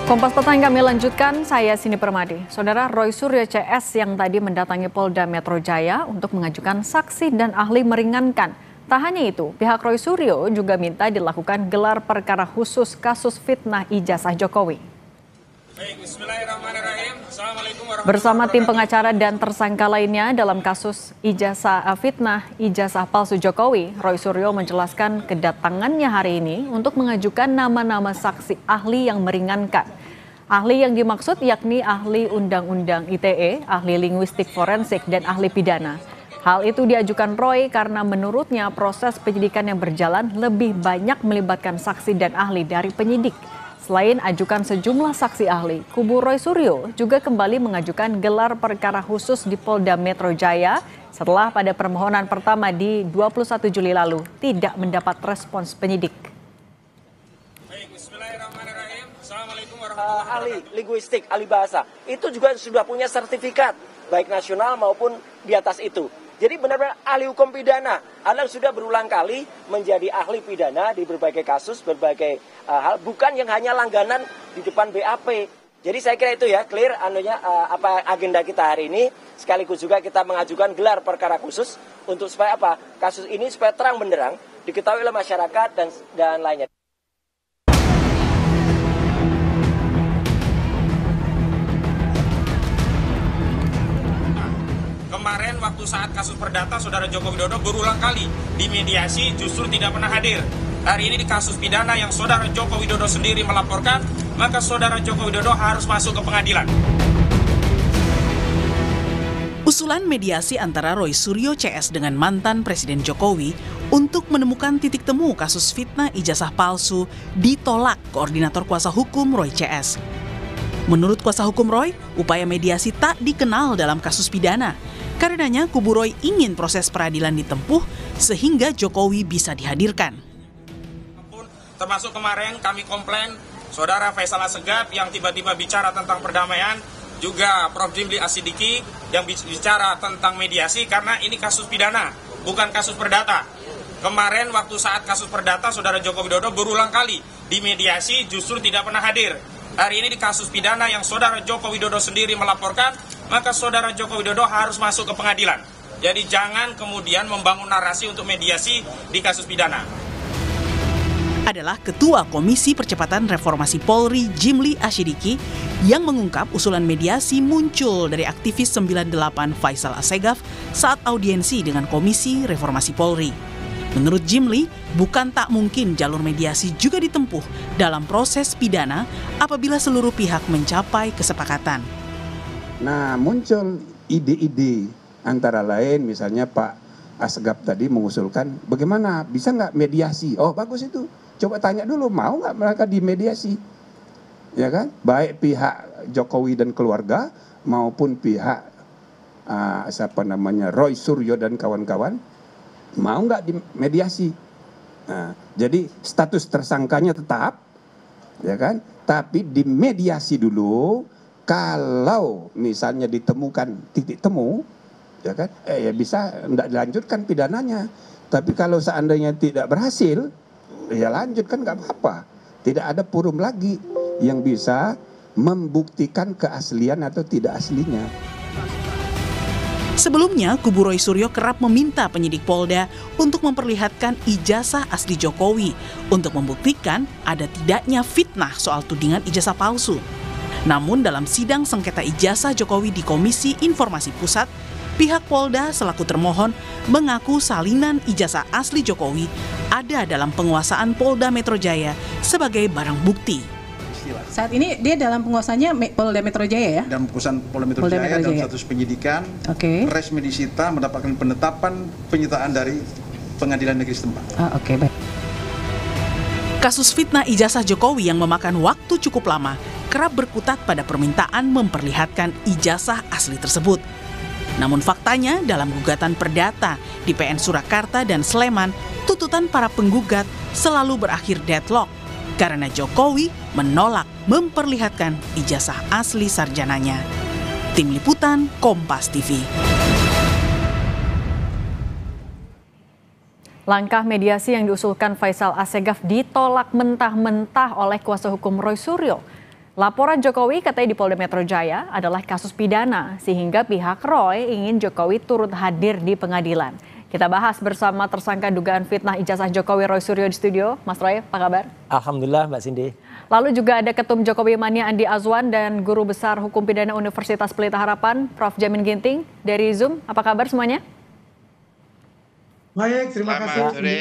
Kompas Petang kami lanjutkan, saya Sini Permadi. Saudara Roy Suryo CS yang tadi mendatangi Polda Metro Jaya untuk mengajukan saksi dan ahli meringankan. Tak hanya itu, pihak Roy Suryo juga minta dilakukan gelar perkara khusus kasus fitnah ijazah Jokowi. Baik, bismillahirrahmanirrahim. Assalamualaikum warahmatullahi Bersama tim pengacara dan tersangka lainnya dalam kasus fitnah ijazah palsu Jokowi, Roy Suryo menjelaskan kedatangannya hari ini untuk mengajukan nama-nama saksi ahli yang meringankan. Ahli yang dimaksud yakni ahli Undang-Undang ITE, ahli linguistik forensik, dan ahli pidana. Hal itu diajukan Roy karena menurutnya proses penyidikan yang berjalan lebih banyak melibatkan saksi dan ahli dari penyidik. Selain ajukan sejumlah saksi ahli, kubu Roy Suryo juga kembali mengajukan gelar perkara khusus di Polda Metro Jaya setelah pada permohonan pertama di 21 Juli lalu tidak mendapat respons penyidik. Baik, bismillahirrahmanirrahim. Assalamualaikum warahmatullahi wabarakatuh. Ahli linguistik, ahli bahasa, itu juga sudah punya sertifikat, baik nasional maupun di atas itu. Jadi benar-benar ahli hukum pidana. Anda sudah berulang kali menjadi ahli pidana di berbagai kasus, berbagai hal, bukan yang hanya langganan di depan BAP. Jadi saya kira itu ya, clear apa agenda kita hari ini. Sekaligus juga kita mengajukan gelar perkara khusus untuk supaya apa? Kasus ini supaya terang benderang diketahui oleh masyarakat dan lainnya. Kemarin waktu saat kasus perdata Saudara Joko Widodo berulang kali dimediasi justru tidak pernah hadir. Hari ini di kasus pidana yang Saudara Joko Widodo sendiri melaporkan, maka Saudara Joko Widodo harus masuk ke pengadilan. Usulan mediasi antara Roy Suryo CS dengan mantan Presiden Jokowi untuk menemukan titik temu kasus fitnah ijazah palsu ditolak Koordinator Kuasa Hukum Roy CS. Menurut kuasa hukum Roy, upaya mediasi tak dikenal dalam kasus pidana. Karenanya kubu Roy ingin proses peradilan ditempuh sehingga Jokowi bisa dihadirkan. Termasuk kemarin kami komplain Saudara Faisal Assegaf yang tiba-tiba bicara tentang perdamaian, juga Prof. Jimli Asidiki yang bicara tentang mediasi karena ini kasus pidana, bukan kasus perdata. Kemarin waktu saat kasus perdata Saudara Joko Widodo berulang kali dimediasi justru tidak pernah hadir. Hari ini di kasus pidana yang Saudara Joko Widodo sendiri melaporkan, maka Saudara Joko Widodo harus masuk ke pengadilan. Jadi jangan kemudian membangun narasi untuk mediasi di kasus pidana. Adalah Ketua Komisi Percepatan Reformasi Polri Jimli Asidiki yang mengungkap usulan mediasi muncul dari aktivis 98 Faisal Assegaf saat audiensi dengan Komisi Reformasi Polri. Menurut Jimli, bukan tak mungkin jalur mediasi juga ditempuh dalam proses pidana apabila seluruh pihak mencapai kesepakatan. Nah, muncul ide-ide antara lain misalnya Pak Assegaf tadi mengusulkan bagaimana bisa nggak mediasi? Oh bagus itu, coba tanya dulu mau nggak mereka dimediasi, ya kan? Baik pihak Jokowi dan keluarga maupun pihak Roy Suryo dan kawan-kawan mau nggak dimediasi? Nah, jadi status tersangkanya tetap, ya kan? Tapi dimediasi dulu. Kalau misalnya ditemukan titik temu, ya kan? Ya bisa nggak dilanjutkan pidananya. Tapi kalau seandainya tidak berhasil, ya lanjutkan nggak apa-apa. Tidak ada forum lagi yang bisa membuktikan keaslian atau tidak aslinya. Sebelumnya, kubu Roy Suryo kerap meminta penyidik Polda untuk memperlihatkan ijazah asli Jokowi untuk membuktikan ada tidaknya fitnah soal tudingan ijazah palsu. Namun dalam sidang sengketa ijazah Jokowi di Komisi Informasi Pusat, pihak Polda selaku termohon mengaku salinan ijazah asli Jokowi ada dalam penguasaan Polda Metro Jaya sebagai barang bukti. Saat ini dia dalam penguasaannya Polda Metro Jaya ya? Dalam penguasaan Polda Metro Jaya dalam status penyidikan, resmi disita mendapatkan penetapan penyitaan dari pengadilan negeri setempat. Baik. Kasus fitnah ijazah Jokowi yang memakan waktu cukup lama kerap berkutat pada permintaan memperlihatkan ijazah asli tersebut. Namun faktanya dalam gugatan perdata di PN Surakarta dan Sleman, tuntutan para penggugat selalu berakhir deadlock karena Jokowi menolak memperlihatkan ijazah asli sarjananya. Tim Liputan Kompas TV. Langkah mediasi yang diusulkan Faisal Assegaf ditolak mentah-mentah oleh kuasa hukum Roy Suryo. Laporan Jokowi katanya di Polda Metro Jaya adalah kasus pidana sehingga pihak Roy ingin Jokowi turut hadir di pengadilan. Kita bahas bersama tersangka dugaan fitnah ijazah Jokowi Roy Suryo di studio. Mas Roy, apa kabar? Alhamdulillah Mbak Cindy. Lalu juga ada Ketum Jokowi Mania Andi Azwan dan Guru Besar Hukum Pidana Universitas Pelita Harapan, Prof. Jamin Ginting dari Zoom. Apa kabar semuanya? Baik, terima kasih. Sore.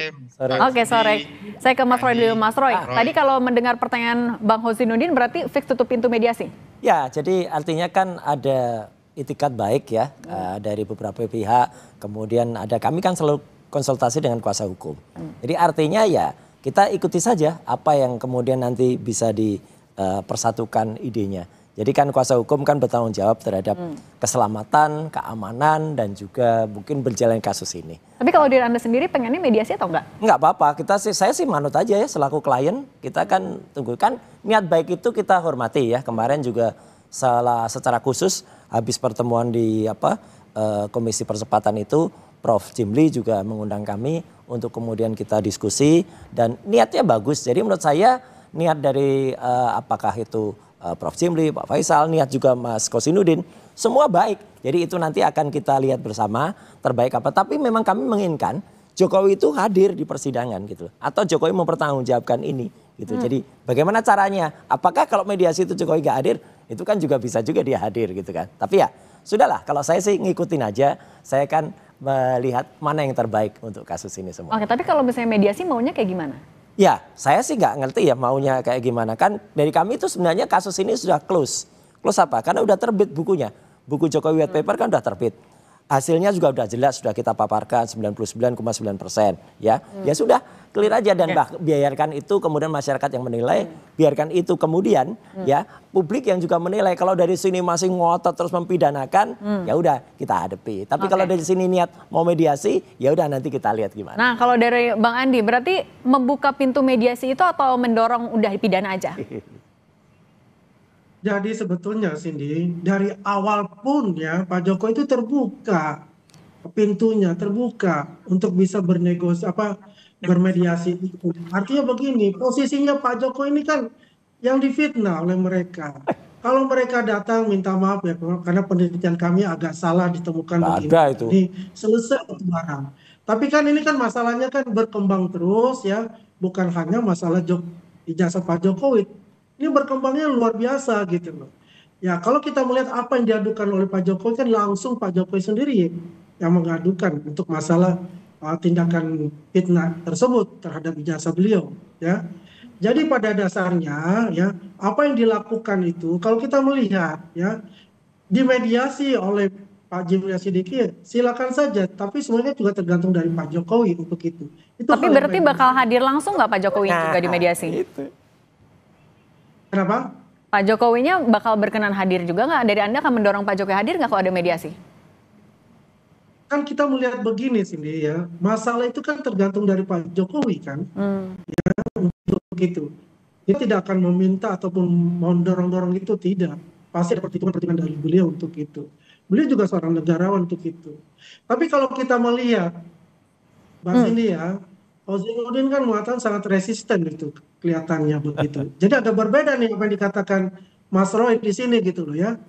Oke, sore. Saya ke Mas Roy dulu. Mas Roy, tadi kalau mendengar pertanyaan Bang Husainuddin berarti fix tutup pintu mediasi? Ya, jadi artinya kan ada itikat baik ya dari beberapa pihak. Kemudian ada kami kan selalu konsultasi dengan kuasa hukum. Jadi artinya ya kita ikuti saja apa yang kemudian nanti bisa dipersatukan idenya. Jadi kan kuasa hukum kan bertanggung jawab terhadap keselamatan, keamanan, dan juga mungkin berjalan kasus ini. Tapi kalau dari Anda sendiri pengennya mediasi atau enggak? Enggak apa-apa, saya sih manut aja ya selaku klien. Kita kan tunggu, kan niat baik itu kita hormati ya. Kemarin juga secara khusus habis pertemuan di Komisi Percepatan itu, Prof. Jimli juga mengundang kami untuk kemudian kita diskusi dan niatnya bagus. Jadi menurut saya niat dari apakah itu Prof. Jimli, Pak Faisal, niat juga Mas Husainuddin, semua baik. Jadi itu nanti akan kita lihat bersama terbaik apa. Tapi memang kami menginginkan Jokowi itu hadir di persidangan gitu. Atau Jokowi mempertanggungjawabkan ini gitu. Jadi bagaimana caranya? Apakah kalau mediasi itu Jokowi gak hadir, itu kan juga bisa juga dia hadir gitu kan. Tapi ya sudahlah, kalau saya sih ngikutin aja. Saya kan melihat mana yang terbaik untuk kasus ini semua. Oke, tapi kalau misalnya mediasi maunya kayak gimana? Ya, saya sih nggak ngerti ya maunya kayak gimana. Kan dari kami itu sebenarnya kasus ini sudah close. Close apa? Karena udah terbit bukunya. Buku Jokowi White Paper kan udah terbit. Hasilnya juga udah jelas, sudah kita paparkan 99,9%. Ya, ya sudah clear aja dan biarkan itu kemudian masyarakat yang menilai. Biarkan itu kemudian ya publik yang juga menilai. Kalau dari sini masih ngotot terus mempidanakan, ya udah kita hadapi. Tapi kalau dari sini niat mau mediasi, ya udah nanti kita lihat gimana. Nah, kalau dari Bang Andi berarti membuka pintu mediasi itu atau mendorong udah pidana aja? Jadi sebetulnya Cindy, dari awal pun ya Pak Jokowi itu terbuka, pintunya terbuka untuk bisa bermediasi itu. Artinya begini, posisinya Pak Jokowi ini kan yang difitnah oleh mereka. Kalau mereka datang minta maaf ya, karena penelitian kami agak salah ditemukan begini. Jadi selesai itu barang. Tapi kan ini kan masalahnya kan berkembang terus ya, bukan hanya masalah ijazah Pak Jokowi. Ini berkembangnya luar biasa gitu loh. Ya kalau kita melihat apa yang diadukan oleh Pak Jokowi kan langsung Pak Jokowi sendiri yang mengadukan untuk masalah tindakan fitnah tersebut terhadap ijazah beliau. Ya, jadi pada dasarnya ya apa yang dilakukan itu kalau kita melihat ya dimediasi oleh Pak Jimli Asidiki silakan saja, tapi semuanya juga tergantung dari Pak Jokowi untuk itu. Tapi berarti bakal hadir langsung nggak Pak Jokowi juga di mediasi? Kenapa? Pak Jokowinya bakal berkenan hadir juga nggak? Dari Anda akan mendorong Pak Jokowi hadir nggak kalau ada mediasi? Kan kita melihat begini sini ya, masalah itu kan tergantung dari Pak Jokowi kan. Ya, untuk itu. Dia tidak akan meminta ataupun mendorong-dorong itu, tidak. Pasti ada pertimbangan dari beliau untuk itu. Beliau juga seorang negarawan untuk itu. Tapi kalau kita melihat, Mbak Cindy ya, Husainuddin kan mengatakan sangat resisten itu kelihatannya begitu. Jadi agak berbeda nih apa yang dikatakan Mas Roy di sini gitu loh ya.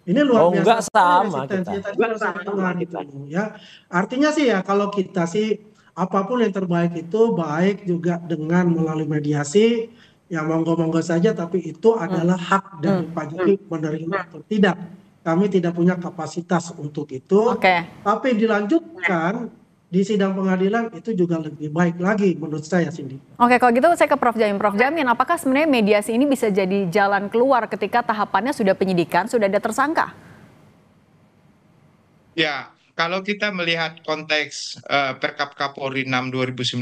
Ini luar biasa. Enggak sama kita. Ya. Artinya sih ya kalau kita sih apapun yang terbaik itu baik juga dengan melalui mediasi. Ya monggo-monggo saja, tapi itu adalah hak dari Pak Jokowi menerima atau tidak. Kami tidak punya kapasitas untuk itu. Tapi dilanjutkan di sidang pengadilan itu juga lebih baik lagi menurut saya, Cindy. Oke, kalau gitu saya ke Prof. Jamin. Prof. Jamin, apakah sebenarnya mediasi ini bisa jadi jalan keluar ketika tahapannya sudah penyidikan, sudah ada tersangka? Ya, kalau kita melihat konteks Perkap Kapolri 6 2019,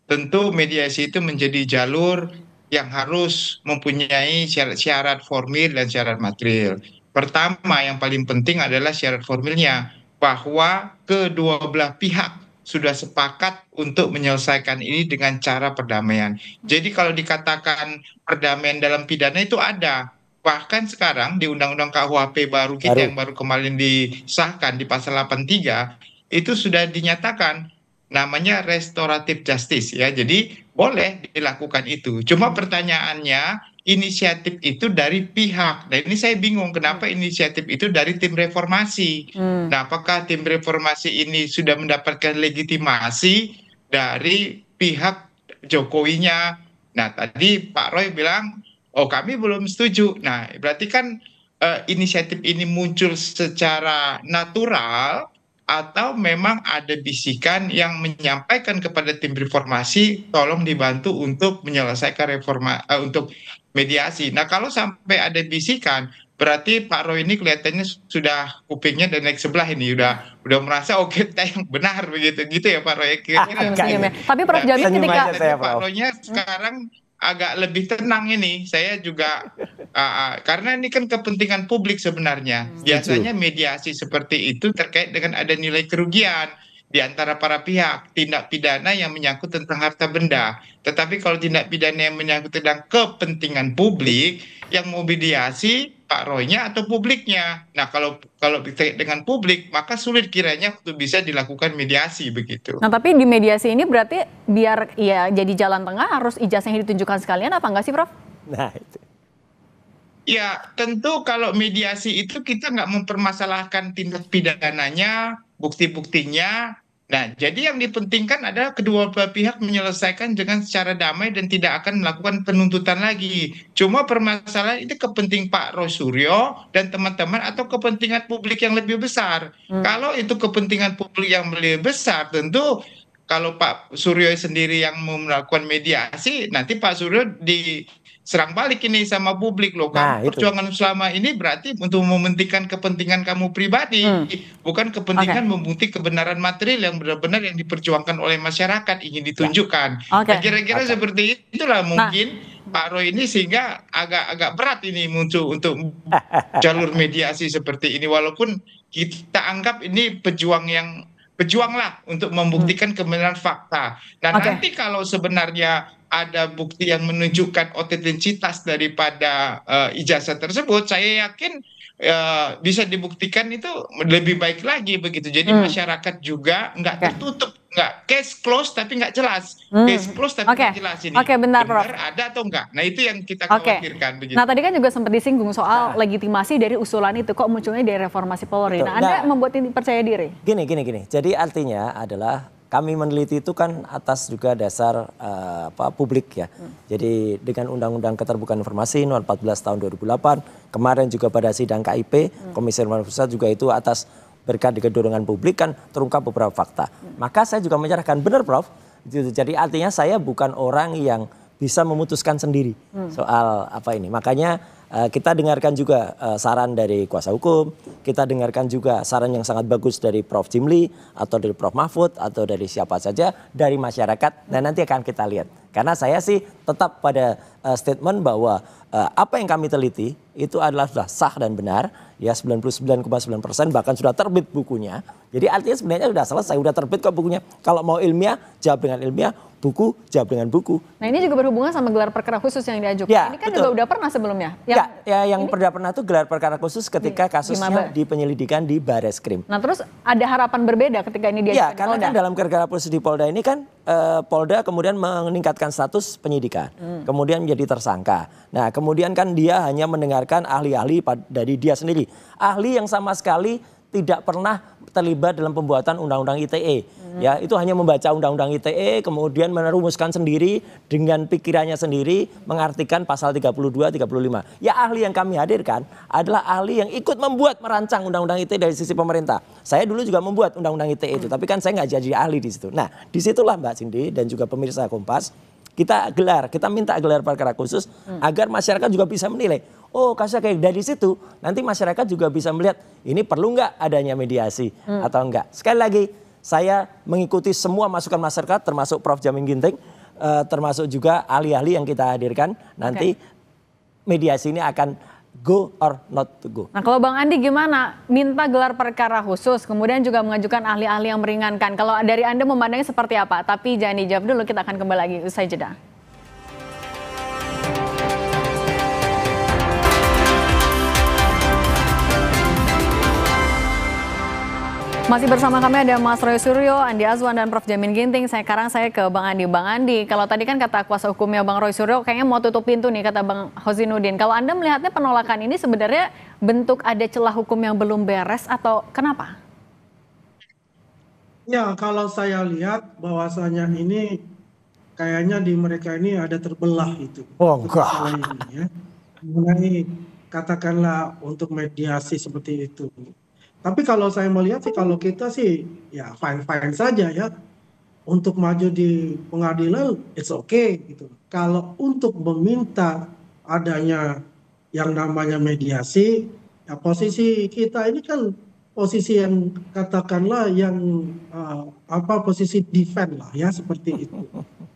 tentu mediasi itu menjadi jalur yang harus mempunyai syarat formil dan syarat material. Pertama, yang paling penting adalah syarat formilnya, bahwa kedua belah pihak sudah sepakat untuk menyelesaikan ini dengan cara perdamaian. Jadi kalau dikatakan perdamaian dalam pidana itu ada. Bahkan sekarang di Undang-Undang KUHP baru kita yang baru kemarin disahkan di pasal 83, itu sudah dinyatakan namanya restoratif justice ya. Jadi boleh dilakukan itu. Cuma pertanyaannya, inisiatif itu dari pihak. Nah ini saya bingung kenapa inisiatif itu dari tim reformasi. Nah apakah tim reformasi ini sudah mendapatkan legitimasi dari pihak Jokowinya? Nah tadi Pak Roy bilang, oh kami belum setuju. Nah berarti kan inisiatif ini muncul secara natural atau memang ada bisikan yang menyampaikan kepada tim reformasi tolong dibantu untuk menyelesaikan untuk mediasi. Nah kalau sampai ada bisikan berarti Pak Roy ini kelihatannya sudah kupingnya dan naik sebelah ini udah merasa oke kita yang benar begitu ya Pak Roy. Tapi Prof Jamil ketika Pak Roy-nya sekarang agak lebih tenang ini. Saya juga karena ini kan kepentingan publik sebenarnya. Biasanya mediasi seperti itu terkait dengan ada nilai kerugian di antara para pihak, tindak pidana yang menyangkut tentang harta benda. Tetapi kalau tindak pidana yang menyangkut tentang kepentingan publik, yang mau mediasi Pak Roy-nya atau publiknya. Nah kalau terkait dengan publik, maka sulit kiranya untuk bisa dilakukan mediasi begitu. Nah tapi di mediasi ini berarti biar ya jadi jalan tengah harus ijazah yang ditunjukkan sekalian apa enggak sih Prof? Nah itu. Ya tentu kalau mediasi itu kita nggak mempermasalahkan tindak pidananya, bukti-buktinya. Nah jadi yang dipentingkan adalah kedua belah pihak menyelesaikan dengan secara damai dan tidak akan melakukan penuntutan lagi. Cuma permasalahan itu kepentingan Pak Roy Suryo dan teman-teman atau kepentingan publik yang lebih besar. Kalau itu kepentingan publik yang lebih besar tentu kalau Pak Suryo sendiri yang melakukan mediasi nanti Pak Suryo diserang balik ini sama publik loh. Perjuangan selama ini berarti untuk mementingkan kepentingan kamu pribadi, bukan kepentingan membuktikan kebenaran material yang benar-benar yang diperjuangkan oleh masyarakat ingin ditunjukkan. Nah, kira-kira seperti itulah mungkin Pak Roy ini sehingga agak berat ini muncul untuk jalur mediasi seperti ini walaupun kita anggap ini pejuanglah untuk membuktikan kebenaran fakta. Nah nanti kalau sebenarnya ada bukti yang menunjukkan otentisitas daripada ijazah tersebut, saya yakin bisa dibuktikan itu lebih baik lagi begitu. Jadi masyarakat juga nggak tertutup, nggak case close tapi nggak jelas, case close tapi nggak jelas ini. Benar, Prof. Ada atau enggak? Nah itu yang kita khawatirkan. Begitu. Nah tadi kan juga sempat disinggung soal legitimasi dari usulan itu kok munculnya dari reformasi Polri. Nah Anda membuat ini percaya diri? Gini. Jadi artinya adalah kami meneliti itu kan atas juga dasar publik ya. Jadi dengan Undang-Undang Keterbukaan Informasi Nomor 14 Tahun 2008, kemarin juga pada sidang KIP, Komisi Informasi Pusat juga itu atas berkat dengan dorongan publik kan terungkap beberapa fakta. Maka saya juga menyerahkan benar Prof. Jadi artinya saya bukan orang yang bisa memutuskan sendiri soal apa ini. Makanya kita dengarkan juga saran dari kuasa hukum, kita dengarkan juga saran yang sangat bagus dari Prof. Jimli atau dari Prof. Mahfud atau dari siapa saja, dari masyarakat. Dan nanti akan kita lihat. Karena saya sih tetap pada statement bahwa apa yang kami teliti itu adalah sudah sah dan benar. Ya 99,9% bahkan sudah terbit bukunya. Jadi artinya sebenarnya sudah selesai, sudah terbit kok bukunya. Kalau mau ilmiah, jawab dengan ilmiah. Buku, jawab dengan buku. Nah ini juga berhubungan sama gelar perkara khusus yang diajukan. Ya, ini kan betul. Juga udah pernah sebelumnya. Yang pernah itu gelar perkara khusus ketika kasusnya di penyelidikan di Bareskrim. Nah terus ada harapan berbeda ketika ini diajukan. Ya karena kan dalam perkara khusus di Polda ini kan Polda kemudian meningkatkan status penyidikan. Kemudian menjadi tersangka. Nah kemudian kan dia hanya mendengarkan ahli-ahli dari dia sendiri. Ahli yang sama sekali tidak pernah terlibat dalam pembuatan undang-undang ITE. Ya, itu hanya membaca undang-undang ITE kemudian merumuskan sendiri dengan pikirannya sendiri mengartikan pasal 32, 35. Ya ahli yang kami hadirkan adalah ahli yang ikut merancang undang-undang ITE dari sisi pemerintah. Saya dulu juga membuat undang-undang ITE itu, tapi kan saya nggak jadi ahli di situ. Nah, disitulah Mbak Cindy dan juga pemirsa Kompas, kita minta gelar perkara khusus agar masyarakat juga bisa menilai. Oh kasusnya kayak dari situ nanti masyarakat juga bisa melihat ini perlu nggak adanya mediasi atau enggak. Sekali lagi saya mengikuti semua masukan masyarakat termasuk Prof. Jamin Ginting, termasuk juga ahli-ahli yang kita hadirkan. Nanti mediasi ini akan go or not to go. Nah kalau Bang Andi gimana? Minta gelar perkara khusus kemudian juga mengajukan ahli-ahli yang meringankan. Kalau dari Anda memandangnya seperti apa? Tapi jangan dijawab dulu, kita akan kembali lagi usai jeda. Masih bersama kami ada Mas Roy Suryo, Andi Azwan, dan Prof. Jamin Ginting. Sekarang saya ke Bang Andi. Bang Andi, kalau tadi kan kata kuasa hukumnya Bang Roy Suryo kayaknya mau tutup pintu nih, kata Bang Husainuddin. Kalau Anda melihatnya penolakan ini sebenarnya bentuk ada celah hukum yang belum beres atau kenapa? Ya, kalau saya lihat bahwasanya ini kayaknya di mereka ini ada terbelah itu. Oh enggak. Ya. Mengenai katakanlah untuk mediasi seperti itu. Tapi kalau saya melihat sih, kalau kita sih ya fine-fine saja ya. Untuk maju di pengadilan, it's okay gitu. Kalau untuk meminta adanya yang namanya mediasi, ya posisi kita ini kan posisi yang katakanlah yang posisi defend lah ya, seperti itu.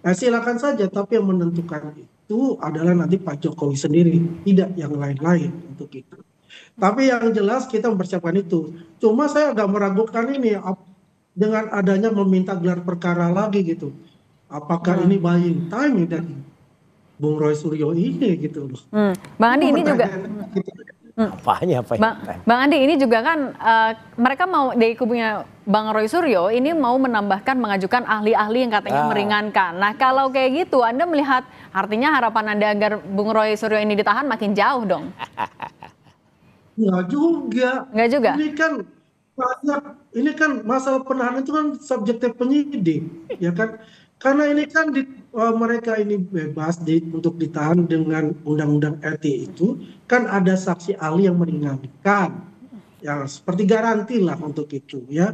Nah, silakan saja, tapi yang menentukan itu adalah nanti Pak Jokowi sendiri, tidak yang lain-lain untuk itu. Tapi yang jelas kita mempersiapkan itu. Cuma saya agak meragukan ini dengan adanya meminta gelar perkara lagi gitu. Apakah ini buying time dari Bung Roy Suryo ini gitu loh. Bang Andi ini juga Bang Andi ini juga kan mereka mau dari kubunya Bang Roy Suryo ini mau menambahkan mengajukan ahli-ahli yang katanya meringankan. Nah, kalau kayak gitu Anda melihat artinya harapan Anda agar Bung Roy Suryo ini ditahan makin jauh dong. Nggak juga. Nggak juga. Ini kan masalah penahanan itu kan subjektif penyidik, ya kan? Karena ini kan mereka ini bebas untuk ditahan dengan undang-undang RT itu kan ada saksi ahli yang meringankan, yang seperti garansi lah untuk itu ya.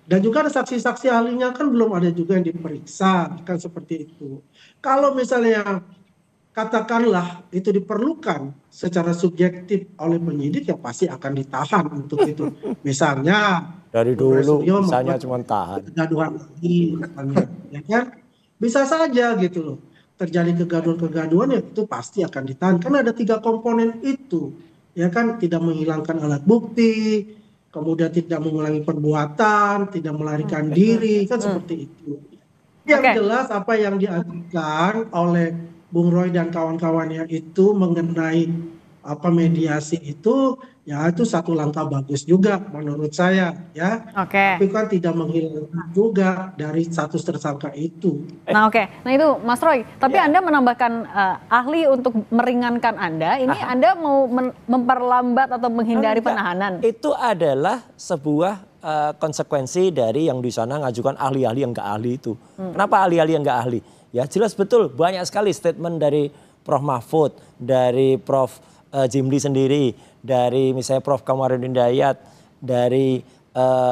Dan juga ada saksi-saksi ahlinya kan belum ada juga yang diperiksa kan seperti itu. Kalau misalnya katakanlah itu diperlukan secara subjektif oleh penyidik, ya pasti akan ditahan untuk itu. Misalnya dari dulu misalnya cuma tahan. Kegaduhan lagi, ya kan? Bisa saja gitu loh. Terjadi kegaduhan-kegaduhan, ya itu pasti akan ditahan. Karena ada 3 komponen itu, ya kan? Tidak menghilangkan alat bukti, kemudian tidak mengulangi perbuatan, tidak melarikan diri, kan seperti itu. Yang jelas apa yang diajukan oleh Bung Roy dan kawan-kawannya itu mengenai mediasi itu, ya itu satu langkah bagus juga menurut saya ya. Tapi kan tidak menghilangkan juga dari status tersangka itu. Nah nah itu Mas Roy, tapi Anda menambahkan ahli untuk meringankan Anda, ini Anda mau memperlambat atau menghindari penahanan? Itu adalah sebuah konsekuensi dari yang di sana ngajukan ahli-ahli yang nggak ahli itu. Kenapa ahli-ahli yang nggak ahli? Ya jelas betul, banyak sekali statement dari Prof. Mahfud, dari Prof. Jimli sendiri, dari misalnya Prof. Kamarudin Hidayat, dari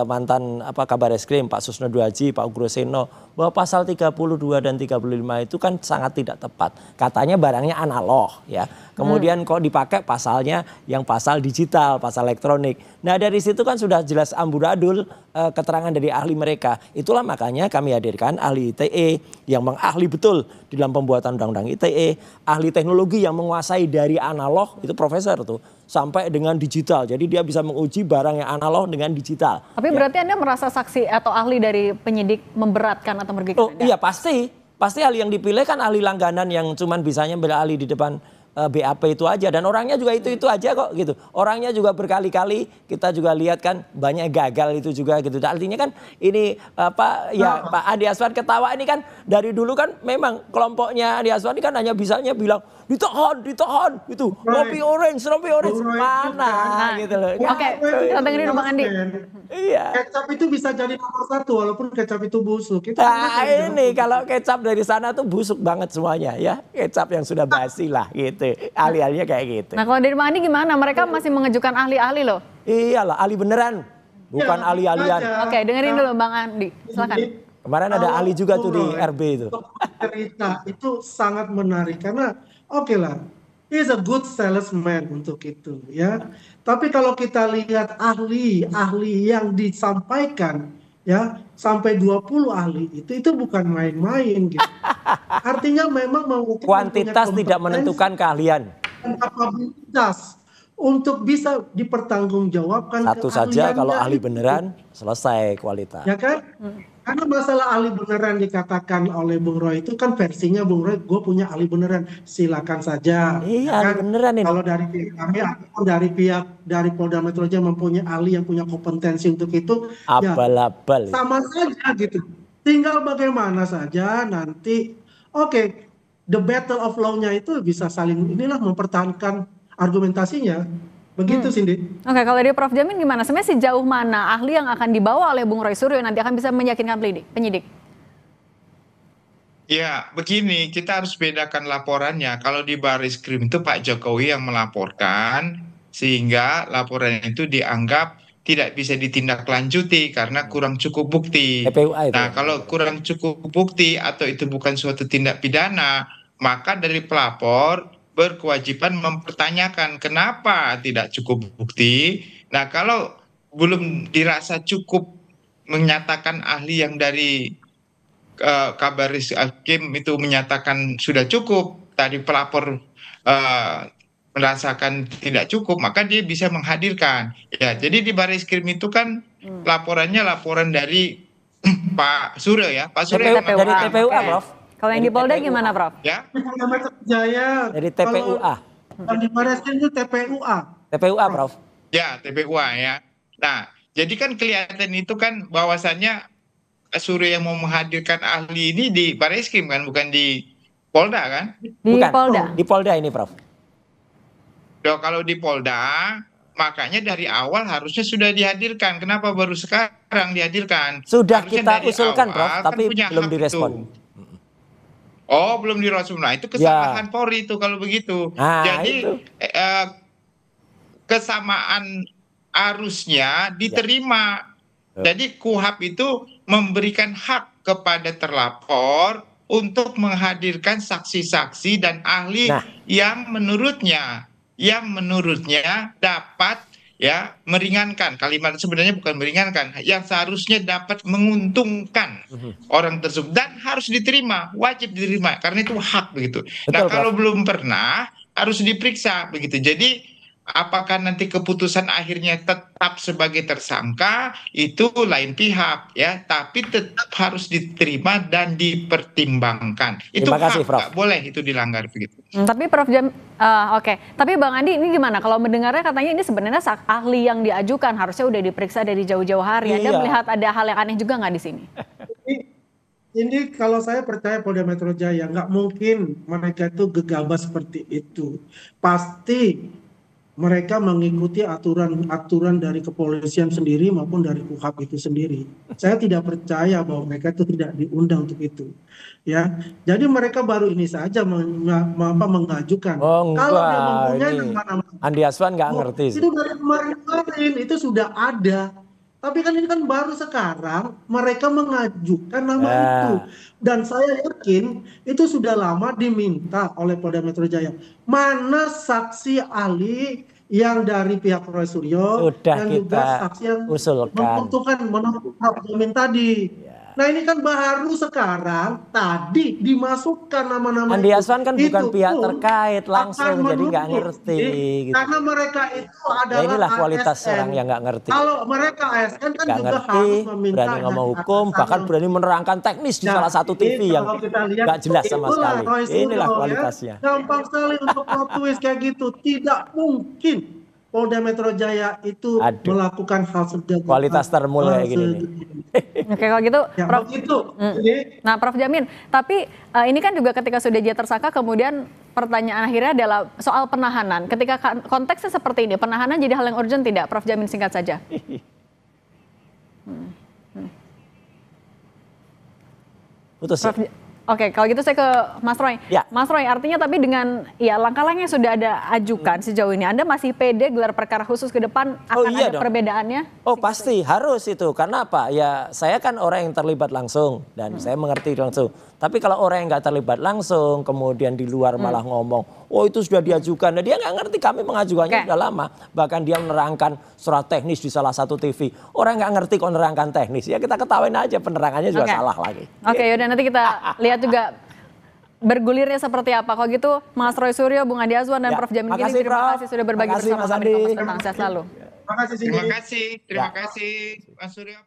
mantan Kabar Eskrim Pak Susno Duaji, Pak Ugro Seno, bahwa pasal 32 dan 35 itu kan sangat tidak tepat. Katanya barangnya analog ya. Kemudian kok dipakai pasalnya yang pasal digital, pasal elektronik. Nah dari situ kan sudah jelas amburadul keterangan dari ahli mereka. Itulah makanya kami hadirkan ahli ITE yang mengahli betul di dalam pembuatan undang-undang ITE, ahli teknologi yang menguasai dari analog, itu profesor tuh, sampai dengan digital. Jadi dia bisa menguji barang yang analog dengan digital. Tapi berarti Anda merasa saksi atau ahli dari penyidik memberatkan atau merugikan Anda? Iya pasti. Pasti ahli yang dipilih kan ahli langganan yang cuman bisanya berahli di depan BAP itu aja, dan orangnya juga itu aja kok gitu. Orangnya juga berkali-kali kita juga lihat kan banyak gagal itu juga gitu. Artinya kan ini Pak Andi Azwan ketawa ini kan dari dulu kan memang kelompoknya Andi Azwan ini kan hanya bisanya bilang ditahan gitu. Rompi orange mana gitu loh. Oke, kita dengerin Bang Andi. Iya. Kecap itu bisa jadi nomor 1 walaupun kecap itu busuk. Nah ini kalau kecap dari sana tuh busuk banget semuanya ya. Kecap yang sudah basi lah gitu. Ahli-ahlinya kayak gitu. Nah kalau dari Bang Andi gimana? Mereka masih mengajukan ahli-ahli loh. Iyalah, ahli beneran. Bukan ahli-ahlian. Oke, dengerin dulu Bang Andi. Silakan. Kemarin ada ahli juga tuh di RB itu. Cerita itu sangat menarik karena oke lah, he's a good salesman untuk itu ya. Tapi kalau kita lihat ahli yang disampaikan ya sampai 20 ahli itu bukan main-main gitu. Artinya memang kuantitas tidak menentukan keahlian. Kapabilitas untuk bisa dipertanggungjawabkan. Satu saja kalau ahli beneran selesai kualitas. Ya kan? Karena masalah ahli beneran dikatakan oleh Bung Roy itu kan versinya Bung Roy, gue punya ahli beneran, silakan saja. Iya, kan? ahli beneran ini. Kalau dari pihak kami ataupun dari Polda Metro Jaya mempunyai ahli yang punya kompetensi untuk itu, abal-abal. Ya, sama saja gitu. Tinggal bagaimana saja nanti, oke, the battle of law-nya itu bisa saling inilah mempertahankan argumentasinya. Begitu, Cindy. Oke, kalau dari Prof. Jamin gimana? Sebenarnya sejauh mana ahli yang akan dibawa oleh Bung Roy Suryo nanti akan bisa meyakinkan penyidik? Ya, begini, kita harus bedakan laporannya. Kalau di Barisskrim itu Pak Jokowi yang melaporkan, sehingga laporan itu dianggap tidak bisa ditindaklanjuti karena kurang cukup bukti. Nah, kalau kurang cukup bukti atau itu bukan suatu tindak pidana, maka dari pelapor berkewajiban mempertanyakan kenapa tidak cukup bukti. Nah, kalau belum dirasa cukup menyatakan ahli yang dari Kabariskim itu menyatakan sudah cukup, tadi pelapor merasakan tidak cukup, maka dia bisa menghadirkan. Ya, jadi di Barisskrim itu kan laporan dari Pak Suryo ya, Pak Suryo dari TPUA, Prof. Kalau yang di Polda gimana, Prof? Ya. Polda Metro Jaya. Dari TPUA. Kalau di Barisskrim itu TPUA. TPUA, Prof. Ya, TPUA ya. Nah, jadi kan kelihatan itu kan bahwasannya Suryo yang mau menghadirkan ahli ini di Barisskrim kan, bukan di Polda kan? Di Polda. Di Polda ini, Prof. Kalau di Polda, makanya dari awal harusnya sudah dihadirkan. Kenapa baru sekarang dihadirkan? Sudah harusnya kita usulkan, Prof, tapi belum direspon. Oh, belum direspon. Nah, itu kesalahan Polri itu kalau begitu. Jadi kesamaan arusnya diterima. Jadi KUHP itu memberikan hak kepada terlapor untuk menghadirkan saksi-saksi dan ahli yang menurutnya dapat ya meringankan, kalimat sebenarnya bukan meringankan, yang seharusnya dapat menguntungkan orang tersebut dan harus diterima, wajib diterima karena itu hak begitu. Nah, kalau belum pernah harus diperiksa begitu. Jadi apakah nanti keputusan akhirnya tetap sebagai tersangka itu lain pihak ya, tapi tetap harus diterima dan dipertimbangkan. Itu hak, nggak boleh itu dilanggar begitu. Tapi Prof. Oke. Tapi Bang Andi ini gimana? Kalau mendengarnya katanya ini sebenarnya ahli yang diajukan harusnya udah diperiksa dari jauh-jauh hari. Anda melihat ada hal yang aneh juga nggak di sini? Ini kalau saya percaya Polda Metro Jaya nggak mungkin mereka itu gegabah seperti itu. Pasti mereka mengikuti aturan dari kepolisian sendiri maupun dari KUHP itu sendiri. Saya tidak percaya bahwa mereka itu tidak diundang untuk itu. Ya, jadi mereka baru ini saja mengajukan. Kalau dia mempunyai nama-nama, Andi Aswan nggak ngerti. Itu dari kemarin itu sudah ada. Tapi kan ini kan baru sekarang mereka mengajukan nama itu. Dan saya yakin itu sudah lama diminta oleh Polda Metro Jaya. Mana saksi ahli yang dari pihak Roy Suryo dan juga saksi yang menentukan Prof. Jamin tadi. Nah, ini kan baru sekarang tadi dimasukkan nama-nama Andi Aswan kan bukan pihak terkait langsung, jadi nggak ngerti. Gitu. Karena mereka itu adalah inilah kualitas ASN. orang yang nggak ngerti. Kalau mereka ASN kan nggak juga ngerti, harus meminta berani ngomong hukum, bahkan berani menerangkan teknis di salah satu TV yang nggak jelas sama sekali. Inilah kualitasnya. Gampang sekali untuk plot twist kayak gitu. Tidak mungkin Polda Metro Jaya itu melakukan hal seperti itu. Kualitas termul kayak gini nih. Oke, kalau gitu, ya, Prof. Nah, Prof. Jamin, tapi ini kan juga ketika sudah dia tersangka, kemudian pertanyaan akhirnya adalah soal penahanan. Ketika konteksnya seperti ini, penahanan jadi hal yang urgent tidak? Prof. Jamin, singkat saja. Putus ya? Oke, kalau gitu saya ke Mas Roy. Ya. Mas Roy, artinya tapi dengan langkah-langkah yang sudah ada ajukan sejauh ini, Anda masih pede gelar perkara khusus ke depan akan ada perbedaannya? Oh pasti, harus itu. Karena apa? Ya saya kan orang yang terlibat langsung dan saya mengerti langsung. Tapi kalau orang yang nggak terlibat langsung, kemudian di luar malah ngomong, oh itu sudah diajukan. Nah, dia nggak ngerti, kami mengajukannya sudah lama. Bahkan dia menerangkan surat teknis di salah satu TV. Orang nggak ngerti kok menerangkan teknis. Ya kita ketawain aja, penerangannya juga salah lagi. Oke, yaudah nanti kita lihat juga bergulirnya seperti apa. Kalau gitu Mas Roy Suryo, Bung Andi Azwan, dan Prof. Jamin Ginting, terima kasih sudah berbagi bersama kami di Kompas Petang. Sehat selalu. Terima kasih Mas Suryo.